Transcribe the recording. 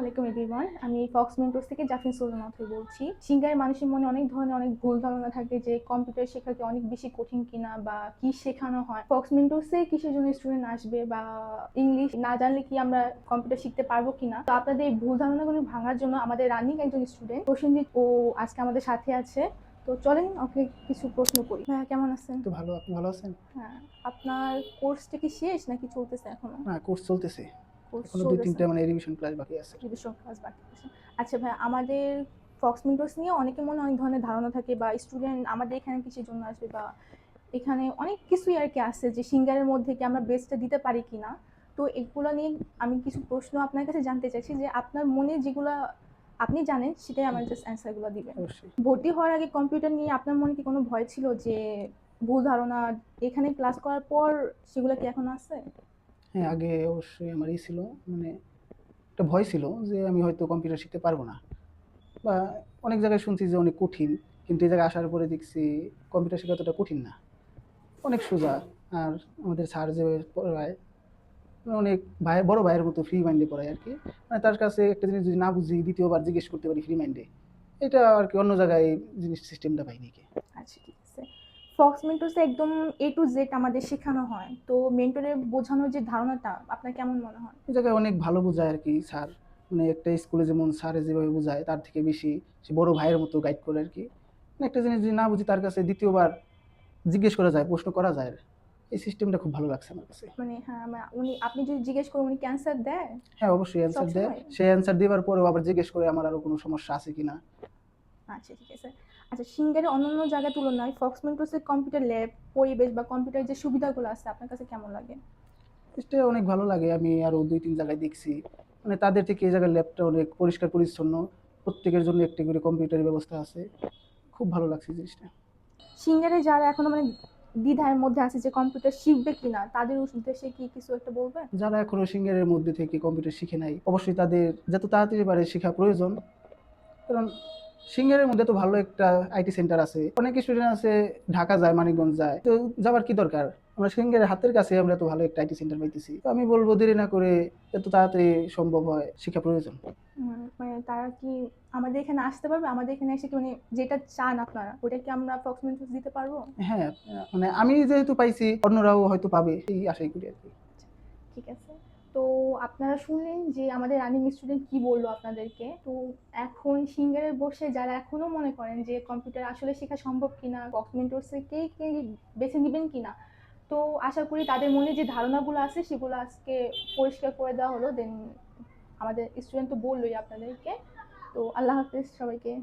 আলাইকুম এভরিওয়ান। আমি Fox mentors থেকে জাফরিন সুলতানা বলছি। সিঙ্গারের মানুষের মনে অনেক ধরনের অনেক ভুল ধারণা থাকে যে কম্পিউটার শেখা কি অনেক বেশি কঠিন কিনা বা কি শেখানো হয়, ফক্স মেন্টরসে কিসের জন্য স্টুডেন্ট আসবে বা ইংলিশ না জানলে কি আমরা কম্পিউটার শিখতে পারবো কিনা। তো আপনাদের এই ভুল ধারণাগুলো ভাঙার জন্য আমাদের রানিং একজন স্টুডেন্ট প্রসেনজিৎ ও আজকে আমাদের সাথে আছে। তো চলেন ওকে কিছু প্রশ্ন করি। ভাইয়া কেমন আছেন? তো ভালো, আপনি ভালো আছেন? হ্যাঁ, আপনার কোর্সটা কি শেষ নাকি চলতেছে এখনো? না, কোর্স চলতেছে। কোর্স এখনো চলতেছে, ২-৩ টা রিভিশন ক্লাস বাকি আছে। রিভিশন ক্লাস বাকি আছে। আচ্ছা ভাই, আমাদের ফক্স মিন্টোস নিয়ে অনেকের মনে অনেক ধরনের ধারণা থাকে বা স্টুডেন্ট আমাদের এখানে কিসের জন্য আসবে বা এখানে অনেক কিছুই আর কি আছে যে সিঙ্গারের মধ্যে কি আমরা বেস্টটা দিতে পারি কিনা। তো এগুলো নিয়ে আমি কিছু প্রশ্ন আপনার কাছে জানতে চাইছি যে আপনার মনে যেগুলো আপনি জানেন সেটাই আমার জাস্ট অ্যান্সারগুলো দিবেন। অবশ্যই। ভর্তি হওয়ার আগে কম্পিউটার নিয়ে আপনার মনে কি কোনো ভয় ছিল যে ভুল ধারণা এখানে ক্লাস করার পর সেগুলো কি এখন আছে? হ্যাঁ, আগে অবশ্যই আমার ছিল, মানে একটা ভয় ছিল যে আমি হয়তো কম্পিউটার শিখতে পারবো না, বা অনেক জায়গায় শুনছি যে অনেক কঠিন। কিন্তু এই জায়গায় আসার পরে দেখছি কম্পিউটার শেখা অতটা কঠিন না, অনেক সোজা। আর আমাদের স্যার যে পড়ায়, অনেক বড় ভাইয়ের মতো ফ্রি মাইন্ডে পড়ায় আর কি। মানে তার কাছে একটা জিনিস যদি না বুঝি দ্বিতীয়বার জিজ্ঞেস করতে পারি ফ্রি মাইন্ডে। এটা আর কি অন্য জায়গায় জিনিস সিস্টেমটা পাইনি কি। আচ্ছা, ঠিক আছে। ফক্স মেন্টরসে একদম এ টু জেড আমাদের শেখানো হয়। তো মেন্টরের বোঝানোর যে ধারণাটা আপনার কেমন মনে হয়? এই জায়গায় অনেক ভালো বোঝায় আর কি স্যার। মানে একটা স্কুলে যেমন স্যারে যেভাবে বোঝায় তার থেকে বেশি সে বড় ভাইয়ের মতো গাইড করে আর কি। মানে একটা জিনিস যদি না বুঝি তার কাছে দ্বিতীয়বার জিজ্ঞেস করা যায়, প্রশ্ন করা যায়। এই সিস্টেমটা খুব ভালো লাগছে আমার কাছে। মানে হ্যাঁ, উনি আপনি যদি জিজ্ঞেস করেন উনি কি অ্যান্সার দেয় হ্যাঁ, অবশ্যই অ্যান্সার দেয়। সবসময়? সে অ্যান্সার দেওয়ার পরেও আবার জিজ্ঞেস করে আমার আরো কোনো সমস্যা আছে কিনা। আচ্ছা, ঠিক আছে। আচ্ছা, সিঙ্গারে অন্যান্য জায়গার তুলনায় ফক্স মেন্টরসের কম্পিউটার ল্যাব, পরিবেশ বা কম্পিউটারের যে সুবিধাগুলো আছে আপনার কাছে কেমন লাগে? এটা অনেক ভালো লাগে। আমি আরো ২-৩ জায়গায় দেখছি। মানে তাদের থেকে এই জায়গার ল্যাবটা অনেক পরিষ্কার পরিচ্ছন্ন। প্রত্যেকের জন্য একটি করে কম্পিউটারের ব্যবস্থা আছে। খুব ভালো লাগছে জিনিসটা। সিঙ্গারে যারা এখনো মানে দ্বিধার মধ্যে আছে যে কম্পিউটার শিখবে কিনা তাদের উদ্দেশ্যে কি কিছু একটা বলবেন? যারা এখনো সিঙ্গারের মধ্যে থেকে কম্পিউটার শিখে নাই, অবশ্যই তাদের যত তাড়াতাড়ি পারে শেখা প্রয়োজন। কারণ সিঙ্গারের মধ্যে তো ভালো একটা আইটি সেন্টার আছে। অনেক স্টুডেন্ট আছে ঢাকা যায়, মানিকগঞ্জ যায়। তো যাবার কি দরকার? আমরা সিঙ্গারের হাতের কাছে আমরা এত ভালো একটা আইটি সেন্টার পাইতেছি। তো আমি বলব দেরি না করে যত তাড়াতাড়ি সম্ভব হয় শিখা প্রয়োজন। মানে তারা কি আমাদের এখানে আসতে পারবে? আমাদের এখানে এসে কি মানে যেটা চান আপনারা ওটা কি আমরা ফক্স মেন্টরস দিতে পারবো? হ্যাঁ, মানে আমি যেহেতু পাইছি অন্যরাও হয়তো পাবে এই আশাই করি আরকি। ঠিক আছে। তো আপনারা শুনলেন যে আমাদের রানিং স্টুডেন্ট কি বললো আপনাদেরকে। তো এখন সিঙ্গারে বসে যারা এখনো মনে করেন যে কম্পিউটার আসলে শেখা সম্ভব কিনা, ফক্স মেন্টরসকেই কি বেছে নিবেন কিনা, তো আশা করি তাদের মনে যে ধারণাগুলো আছে সেগুলো আজকে পরিষ্কার করে দেওয়া হলো। দেন আমাদের স্টুডেন্ট তো বললোই আপনাদেরকে। তো আল্লাহ হাফেজ সবাইকে।